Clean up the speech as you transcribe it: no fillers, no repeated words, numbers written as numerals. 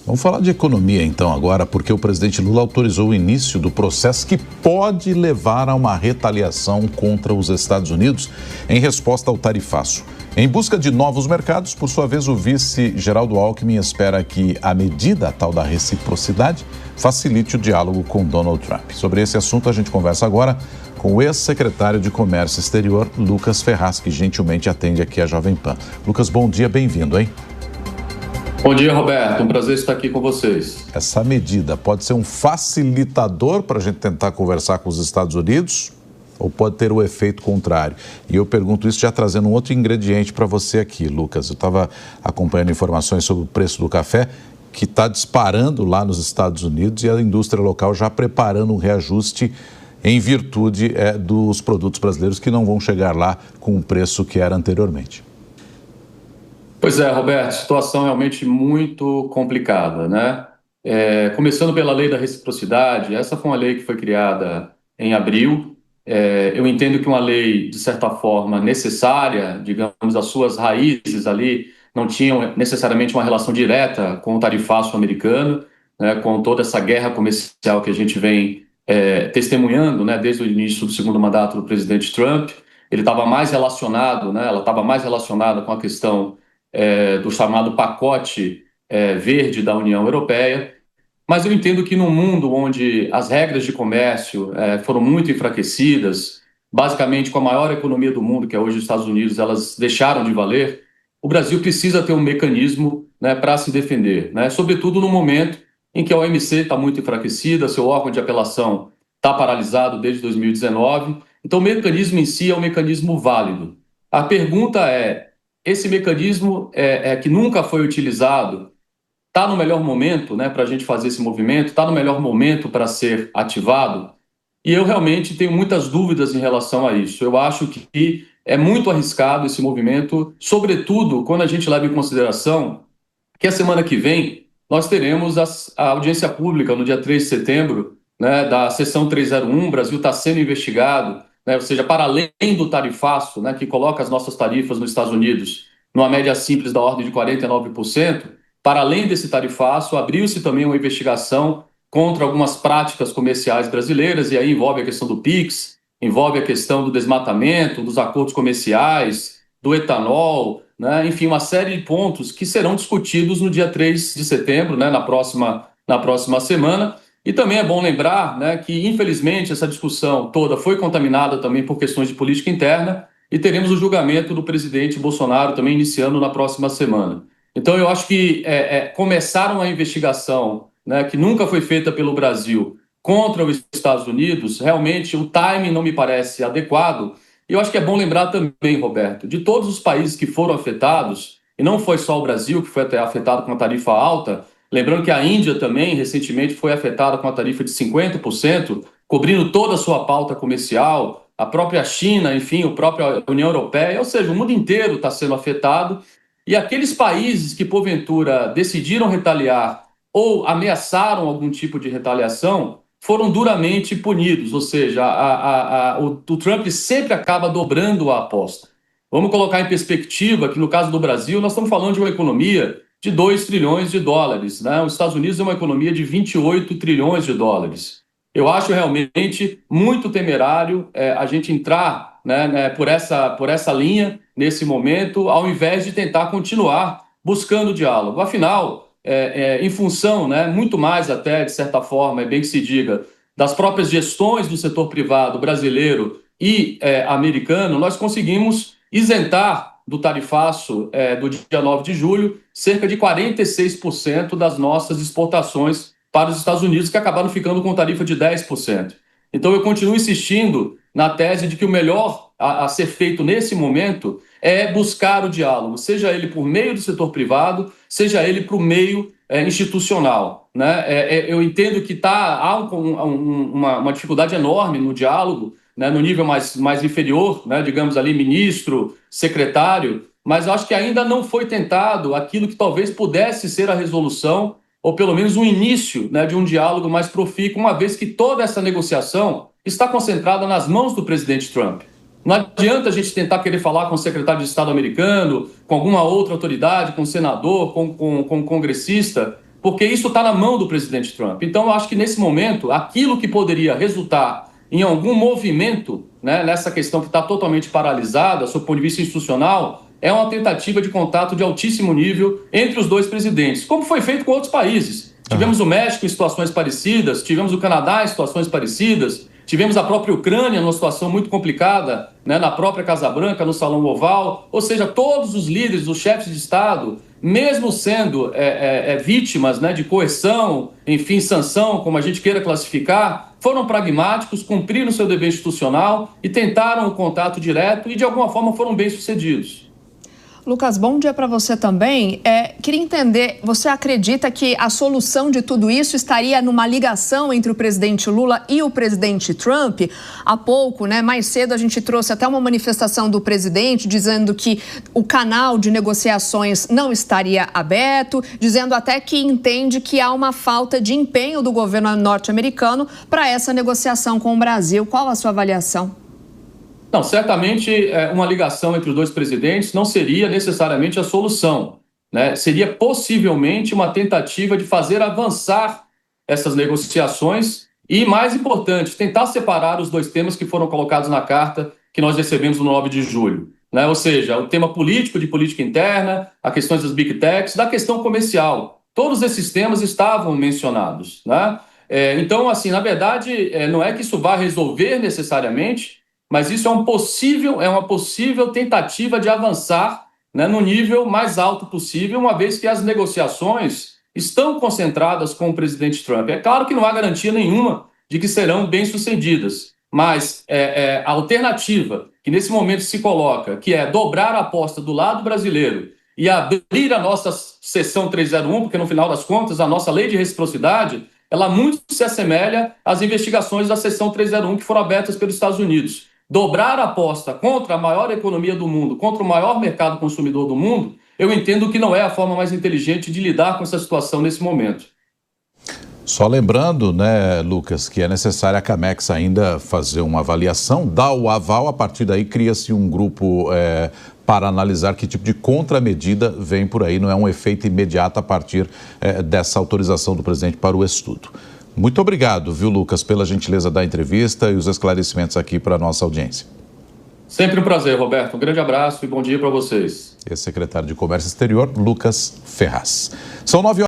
Vamos falar de economia então agora, porque o presidente Lula autorizou o início do processo que pode levar a uma retaliação contra os Estados Unidos em resposta ao tarifaço. Em busca de novos mercados, por sua vez, o vice Geraldo Alckmin espera que a medida, a tal da reciprocidade, facilite o diálogo com Donald Trump. Sobre esse assunto, a gente conversa agora com o ex-secretário de Comércio Exterior, Lucas Ferraz, que gentilmente atende aqui a Jovem Pan. Lucas, bom dia, bem-vindo, hein? Bom dia, Roberto. Um prazer estar aqui com vocês. Essa medida pode ser um facilitador para a gente tentar conversar com os Estados Unidos ou pode ter o efeito contrário? E eu pergunto isso já trazendo um outro ingrediente para você aqui, Lucas. Eu estava acompanhando informações sobre o preço do café, que está disparando lá nos Estados Unidos e a indústria local já preparando um reajuste em virtude dos produtos brasileiros que não vão chegar lá com o preço que era anteriormente. Pois é, Roberto, situação realmente muito complicada, né? Começando pela lei da reciprocidade, essa foi uma lei que foi criada em abril. Eu entendo que uma lei, de certa forma, necessária, digamos, as suas raízes ali não tinham necessariamente uma relação direta com o tarifaço americano, né, com toda essa guerra comercial que a gente vem testemunhando, né, desde o início do segundo mandato do presidente Trump. Ele estava mais relacionado, né, ela estava mais relacionada com a questão do chamado pacote verde da União Europeia, mas eu entendo que num mundo onde as regras de comércio foram muito enfraquecidas, basicamente com a maior economia do mundo, que é hoje os Estados Unidos, elas deixaram de valer, o Brasil precisa ter um mecanismo, né, para se defender, né, sobretudo no momento em que a OMC está muito enfraquecida, seu órgão de apelação está paralisado desde 2019, então o mecanismo em si é um mecanismo válido. A pergunta esse mecanismo que nunca foi utilizado está no melhor momento, né, para a gente fazer esse movimento? Está no melhor momento para ser ativado? E eu realmente tenho muitas dúvidas em relação a isso. Eu acho que é muito arriscado esse movimento, sobretudo quando a gente leva em consideração que a semana que vem nós teremos a audiência pública no dia 3 de setembro, né, da sessão 301, o Brasil está sendo investigado, né, ou seja, para além do tarifaço, né, que coloca as nossas tarifas nos Estados Unidos numa média simples da ordem de 49%, para além desse tarifaço, abriu-se também uma investigação contra algumas práticas comerciais brasileiras, e aí envolve a questão do PIX, envolve a questão do desmatamento, dos acordos comerciais, do etanol, né? Enfim, uma série de pontos que serão discutidos no dia 3 de setembro, né? na próxima semana. E também é bom lembrar, né, que, infelizmente, essa discussão toda foi contaminada também por questões de política interna e teremos o julgamento do presidente Bolsonaro também iniciando na próxima semana. Então, eu acho que começaram a investigação, né, que nunca foi feita pelo Brasil contra os Estados Unidos, realmente o timing não me parece adequado. E eu acho que é bom lembrar também, Roberto, de todos os países que foram afetados, e não foi só o Brasil que foi até afetado com uma tarifa alta, lembrando que a Índia também recentemente foi afetada com a tarifa de 50%, cobrindo toda a sua pauta comercial, a própria China, enfim, a própria União Europeia, ou seja, o mundo inteiro está sendo afetado. E aqueles países que, porventura, decidiram retaliar ou ameaçaram algum tipo de retaliação foram duramente punidos, ou seja, o Trump sempre acaba dobrando a aposta. Vamos colocar em perspectiva que, no caso do Brasil, nós estamos falando de uma economia de 2 trilhões de dólares, né? Os Estados Unidos é uma economia de 28 trilhões de dólares. Eu acho realmente muito temerário a gente entrar, né, por essa linha nesse momento, ao invés de tentar continuar buscando diálogo. Afinal, em função, né, muito mais até, de certa forma, é bem que se diga, das próprias gestões do setor privado brasileiro e americano, nós conseguimos isentar do tarifaço do dia 9 de julho cerca de 46% das nossas exportações para os Estados Unidos, que acabaram ficando com tarifa de 10%. Então, eu continuo insistindo na tese de que o melhor a ser feito nesse momento é buscar o diálogo, seja ele por meio do setor privado, seja ele por meio institucional, né? Eu entendo que há uma dificuldade enorme no diálogo, né, no nível mais inferior, né, digamos ali, ministro, secretário, mas eu acho que ainda não foi tentado aquilo que talvez pudesse ser a resolução, ou pelo menos um início, né, de um diálogo mais profícuo, uma vez que toda essa negociação está concentrada nas mãos do presidente Trump. Não adianta a gente tentar querer falar com o secretário de Estado americano, com alguma outra autoridade, com o senador, com o congressista, porque isso está na mão do presidente Trump. Então, eu acho que nesse momento, aquilo que poderia resultar em algum movimento, né, nessa questão que está totalmente paralisada, sob o ponto de vista institucional, é uma tentativa de contato de altíssimo nível entre os dois presidentes, como foi feito com outros países. Tivemos o México em situações parecidas, tivemos o Canadá em situações parecidas, tivemos a própria Ucrânia numa situação muito complicada, né, na própria Casa Branca, no Salão Oval. Ou seja, todos os líderes, os chefes de Estado, mesmo sendo vítimas, né, de coerção, enfim, sanção, como a gente queira classificar, foram pragmáticos, cumpriram seu dever institucional e tentaram o contato direto e, de alguma forma, foram bem-sucedidos. Lucas, bom dia para você também. Queria entender, você acredita que a solução de tudo isso estaria numa ligação entre o presidente Lula e o presidente Trump? Há pouco, né, mais cedo, a gente trouxe até uma manifestação do presidente dizendo que o canal de negociações não estaria aberto, dizendo até que entende que há uma falta de empenho do governo norte-americano para essa negociação com o Brasil. Qual a sua avaliação? Não, certamente uma ligação entre os dois presidentes não seria necessariamente a solução, né? Seria possivelmente uma tentativa de fazer avançar essas negociações e, mais importante, tentar separar os dois temas que foram colocados na carta que nós recebemos no 9 de julho, né? Ou seja, o tema político, de política interna, as questões das big techs, da questão comercial. Todos esses temas estavam mencionados, né? Então, assim, na verdade, não é que isso vá resolver necessariamente, mas isso é uma possível tentativa de avançar, né, no nível mais alto possível, uma vez que as negociações estão concentradas com o presidente Trump. É claro que não há garantia nenhuma de que serão bem-sucedidas, mas a alternativa que nesse momento se coloca, que é dobrar a aposta do lado brasileiro e abrir a nossa seção 301, porque no final das contas a nossa lei de reciprocidade, ela muito se assemelha às investigações da seção 301 que foram abertas pelos Estados Unidos. Dobrar a aposta contra a maior economia do mundo, contra o maior mercado consumidor do mundo, eu entendo que não é a forma mais inteligente de lidar com essa situação nesse momento. Só lembrando, né, Lucas, que é necessário a Camex ainda fazer uma avaliação, dar o aval, a partir daí cria-se um grupo para analisar que tipo de contramedida vem por aí, não é um efeito imediato a partir dessa autorização do presidente para o estudo. Muito obrigado, viu, Lucas, pela gentileza da entrevista e os esclarecimentos aqui para a nossa audiência. Sempre um prazer, Roberto. Um grande abraço e bom dia para vocês. Ex-secretário de Comércio Exterior, Lucas Ferraz. São 9 horas.